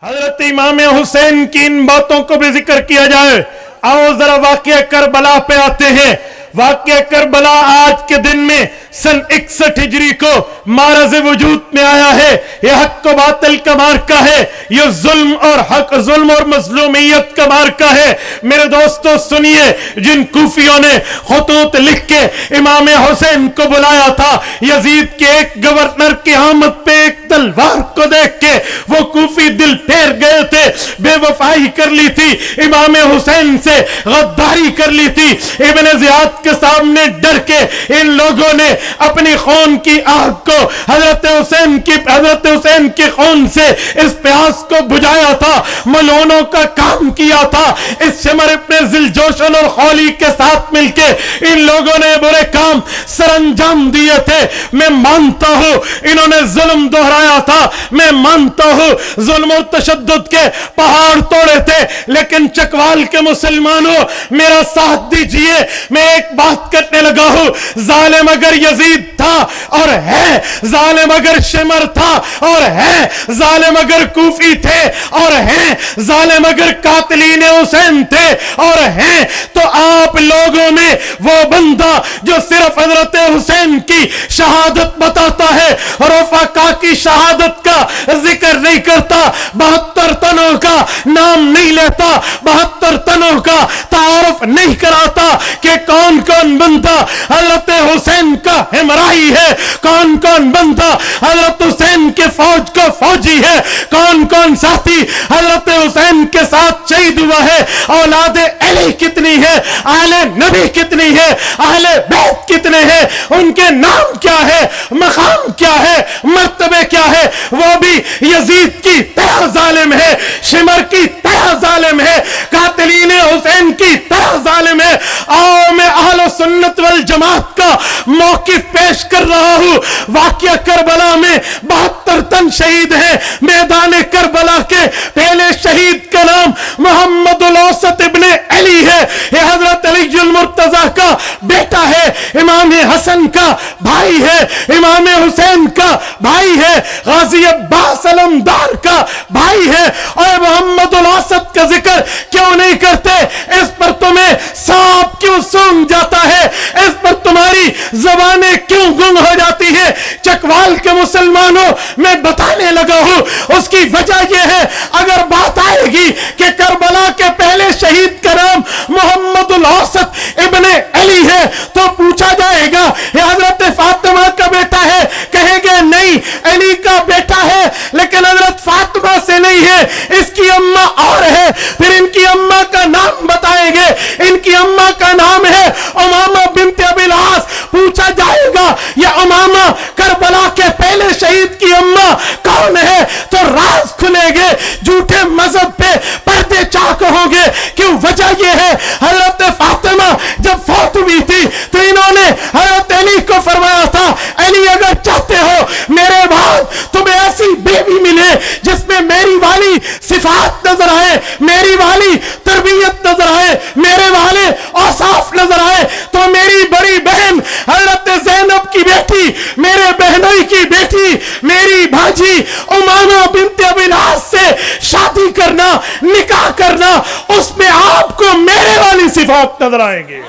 حضرت امام حسین کی ان باتوں کو بھی ذکر کیا جائے. آؤ ذرا واقعہ کربلا پہ آتے ہیں. واقعہ کربلا آج کے دن میں سن 61 ہجری کو معرض وجود میں آیا ہے. یہ حق و باطل کا مارکہ ہے. یہ ظلم اور حق، ظلم اور مظلومیت کا مارکہ ہے. میرے دوستو سنیے، جن کوفیوں نے خطوط لکھ کے امام حسین کو بلایا تھا، یزید کے ایک گورنر کی آمد پہ ایک تلوار کو دیکھ کے وہ کوفی دل پھیر گئے تھے. بے وفائی کر لی تھی، امام حسین سے غداری کر لی تھی. ابن زیاد کے سامنے ڈر کے ان لوگوں نے اپنی خون کی آگ کو حضرت حسین کی خون سے اس پیاس کو بجھایا تھا، ملونوں کا کام کیا تھا. اس شمر ابن ذوالجوشن اور خولی کے ساتھ مل کے ان لوگوں نے برے کام سر انجام دیے تھے. میں مانتا ہوں انہوں نے ظلم دہرایا تھا، میں مانتا ہوں ظلم و تشدد کے پہاڑ توڑے تھے، لیکن چکوال کے مسلمانوں میرا ساتھ دیجئے. میں ایک بات کرنے لگا ہوں، ظالم اگر یزید تھا اور ہے، ظالم اگر شمر تھا اور ہے، ظالم اگر کوفی تھے اور ہیں، ظالم اگر قاتلین حسین تھے اور ہیں، تو آپ لوگوں میں وہ بندہ جو صرف حضرت حسین کی شہادت بتاتا ہے، رفقا کی شہادت کا ذکر نہیں کرتا، 72 تنوں کا نام نہیں لیتا، 72 تنوں کا تعارف نہیں کراتا کہ کون کون بندہ حضرت حسین کا ہمراہی ہے، کون کون بندہ حضرت حسین کے فوج کا فوجی ہے، کون کون ساتھی حضرت حسین کے ساتھ شہید ہوا ہے. اولاد علی کتنی ہے، اہل نبی کتنی ہے، اہل بیت کتنے ہیں، ان کے نام کیا ہے، مقام کیا ہے، مرتبے کیا ہے. وہ بھی یزید کی طرح ظالم ہے، شمر کی طرح ظالم ہے، قاتلین حسین کی طرح ظالم ہے. آؤ میں اہل سنت والجماعت کا موقف پیش کر رہا ہوں. واقعہ کربلا میں 72 تن شہید ہیں. میدان کربلا کے پہلے شہید کا نام محمد الاوسط ابن علی ہے. یہ حضرت علی المرتضی کا بیٹا ہے، امام حسن کا بھائی ہے، امام حسین کا بھائی ہے، غازی عباس علمدار کا بھائی ہے. اور محمد الاوسط کا ذکر کیوں نہیں کرتے؟ اس پر تمہیں سانپ کیوں سونگ جاتا ہے؟ اس پر تمہاری زبانیں کیوں گنگ ہو جاتی ہے؟ چکوال کے مسلمانوں میں بتانے لگا ہوں، اس کی وجہ یہ ہے، اگر بات آئے گی کہ کربلا کے پہلے شہید کا نام محمد الاوسط ابن علی ہے تو پوچھا جائے گا یہ حضرت فاطمہ کا بیٹا ہے، کہیں گے نہیں علی کا بیٹا ہے، لیکن حضرت فاطمہ سے نہیں ہے، اس کی اماں اور ہے. پھر ان کی اماں کا نام بتائیں گے، ان کی اماں کا نام ہے امامہ بنت ابی العاص. پوچھا جائے گا یہ امامہ کربلا کے پہلے شہید کی اماں کون ہے تو راز کھلے گے، جھوٹے مذہب پہ پردے چاک ہوں گے. کیوں؟ وجہ یہ ہے حضرت فاطمہ جب فوت ہوئی تھی تو انہوں نے حضرت علی کو فرمایا تھا، علی اگر چاہتے ہو میرے بعد تمہیں ایسی بیوی ملے جس میں میری والی صفات نظر آئے، میری والی تربیت نظر آئے، میرے والے اوصاف نظر آئے، تو میری بڑی بہن حضرت زینب کی بیٹی، میرے بہنوئی کی بیٹی، میری بھاجی امامہ بنت ابی العاص سے شادی کرنا، نکاح کرنا، اس میں آپ کو میرے والی صفات نظر آئیں گے.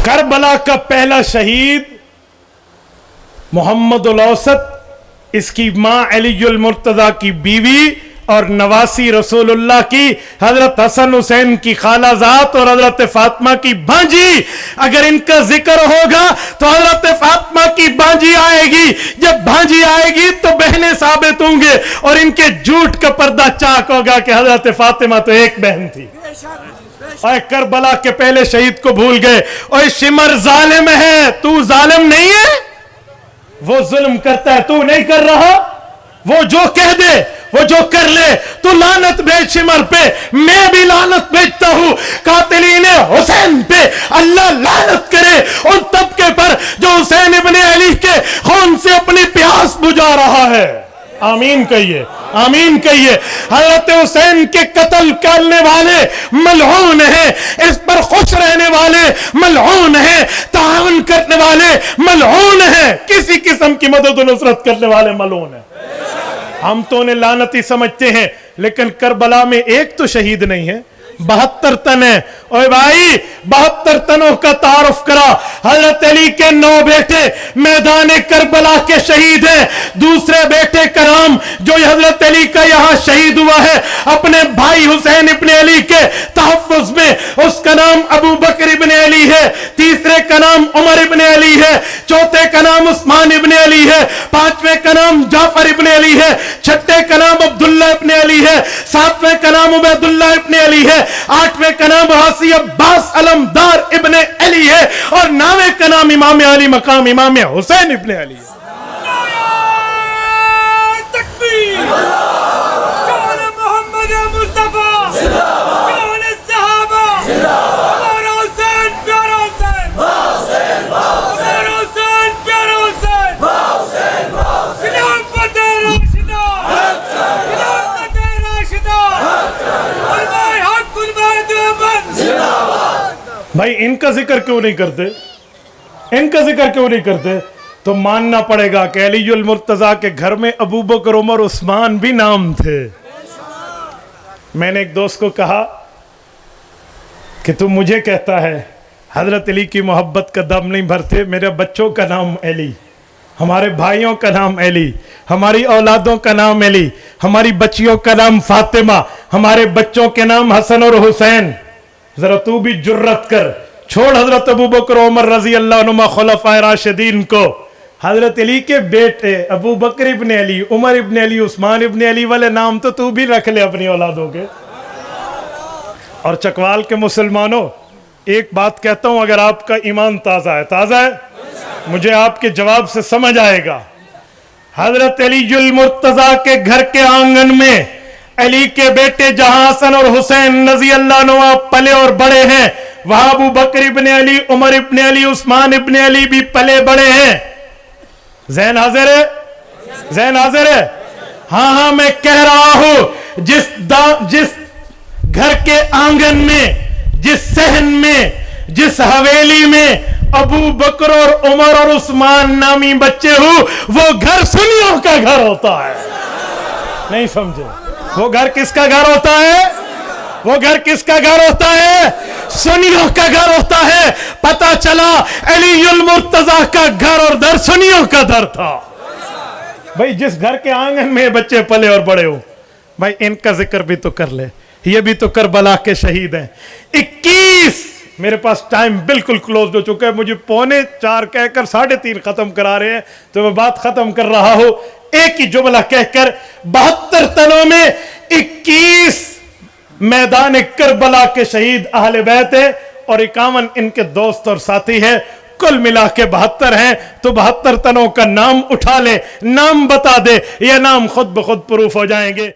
کربلا کا پہلا شہید محمد الاوسط، اس کی ماں علی المرتضی کی بیوی اور نواسی رسول اللہ کی حضرت حسن حسین کی خالہ ذات اور حضرت فاطمہ کی بانجی. اگر ان کا ذکر ہوگا تو حضرت فاطمہ کی بانجی آئے گی، جب بانجی آئے گی تو بہنیں ثابت ہوں گے، اور ان کے جھوٹ کا پردہ چاک ہوگا کہ حضرت فاطمہ تو ایک بہن تھی. اور کربلا کے پہلے شہید کو بھول گئے. اور شمر ظالم ہے، تو ظالم نہیں ہے، وہ ظلم کرتا ہے، تو نہیں کر رہا. وہ جو کہہ دے وہ جو کر لے تو لعنت بھیج شمر پہ، میں بھی لعنت بھیجتا ہوں قاتلین حسین پہ، اللہ لعنت کرے ان طبقے پر جو حسین ابن علی کے خون سے اپنی پیاس بجھا رہا ہے۔ آمین کہیے، آمین کہیے۔ حضرت حسین کے قتل کرنے والے ملعون ہیں، اس پر خوش رہنے والے ملعون ہیں، تعاون کرنے والے ملعون ہیں، کسی قسم کی مدد و نصرت کرنے والے ملعون ہیں۔ ہم تو انہیں لعنتی سمجھتے ہیں، لیکن کربلا میں ایک تو شہید نہیں ہے، 72 تن ہیں۔ اوے بھائی 72 تنوں کا تعارف کرا۔ حضرت علی کے 9 بیٹے میدان کربلا کے شہید ہیں۔ دوسرے بیٹے کا نام جو حضرت علی کا یہاں شہید ہوا ہے اپنے بھائی حسین ابن علی کے تحفظ میں، اس کا نام ابو بکر ابن علی ہے۔ تیسرے کا نام عمر ابن علی ہے۔ چوتھے کا نام عثمان ابن علی ہے۔ پانچویں کا نام جعفر ابن علی ہے۔ چھٹے کا نام عبداللہ ابن علی ہے۔ ساتویں کا نام عبید اللہ ابن علی ہے۔ آٹھویں کا نام حاسی عباس علمدار ابن علی ہے، اور 9ویں کا نام امام علی مقام امام حسین ابن علی ہے۔ تکبیر! کون محمد مصطفیٰ! کون صحابہ! ہمارا حسین پیارا حسین! ہمارا حسین پیارا حسین! خلافت راشدہ! خلافت راشدہ! علماء حق، علماء دیوبند! بھائی ان کا ذکر کیوں نہیں کرتے؟ ان کا ذکر کیوں نہیں کرتے؟ تو ماننا پڑے گا کہ علی المرتضیٰ کے گھر میں ابو بکر، عمر، عثمان بھی نام تھے۔ میں نے ایک دوست کو کہا کہ تم مجھے کہتا ہے حضرت علی کی محبت کا دم نہیں بھرتے، میرے بچوں کا نام علی، ہمارے بھائیوں کا نام علی، ہماری اولادوں کا نام علی، ہماری بچیوں کا نام فاطمہ، ہمارے بچوں کے نام حسن اور حسین۔ ذرا تو بھی جرت کر، چھوڑ حضرت ابو بکر عمر رضی اللہ عنہما خلفائے راشدین کو، حضرت علی کے بیٹے ابو بکر ابن علی، عمر ابن علی، عثمان ابن علی والے نام تو بھی رکھ لے اپنی اولادوں کے۔ اور چکوال کے مسلمانوں، ایک بات کہتا ہوں، اگر آپ کا ایمان تازہ ہے مجھے آپ کے جواب سے سمجھ آئے گا۔ حضرت علی المرتضیٰ کے گھر کے آنگن میں علی کے بیٹے جہاں حسن اور حسین رضی اللہ عنہ پلے اور بڑے ہیں، وہاں ابو بکر ابن علی، عمر ابن علی، عثمان ابن علی بھی پلے بڑے ہیں۔ ذہن حاضر ہے؟ ذہن حاضر ہے؟ ہاں میں کہہ رہا ہوں، جس گھر کے آنگن میں، جس صحن میں، جس حویلی میں ابو بکر اور عمر اور عثمان نامی بچے ہو، وہ گھر سنیوں کا گھر ہوتا ہے۔ نہیں سمجھے؟ وہ گھر کس کا گھر ہوتا ہے؟ وہ گھر کس کا گھر ہوتا ہے؟ سنیوں کا گھر ہوتا ہے۔ پتہ چلا علی المرتضیٰ کا گھر اور در سنیوں کا در تھا۔ بھائی جس گھر کے آنگن میں بچے پلے اور بڑے ہو، بھائی ان کا ذکر بھی تو کر لے، یہ بھی تو کربلا کے شہید ہیں۔ 21 میرے پاس ٹائم بالکل کلوز ہو چکا ہے، مجھے 3:45 کہہ کر 3:30 ختم کرا رہے ہیں، تو میں بات ختم کر رہا ہوں ایک ہی جملہ کہہ کر۔ 72 تنوں میں 21 میدان کربلا کے شہید اہل بیت ہیں، اور 51 ان کے دوست اور ساتھی ہیں، کل ملا کے 72 ہیں۔ تو 72 تنوں کا نام اٹھا لے، نام بتا دے، یہ نام خود بخود پروف ہو جائیں گے۔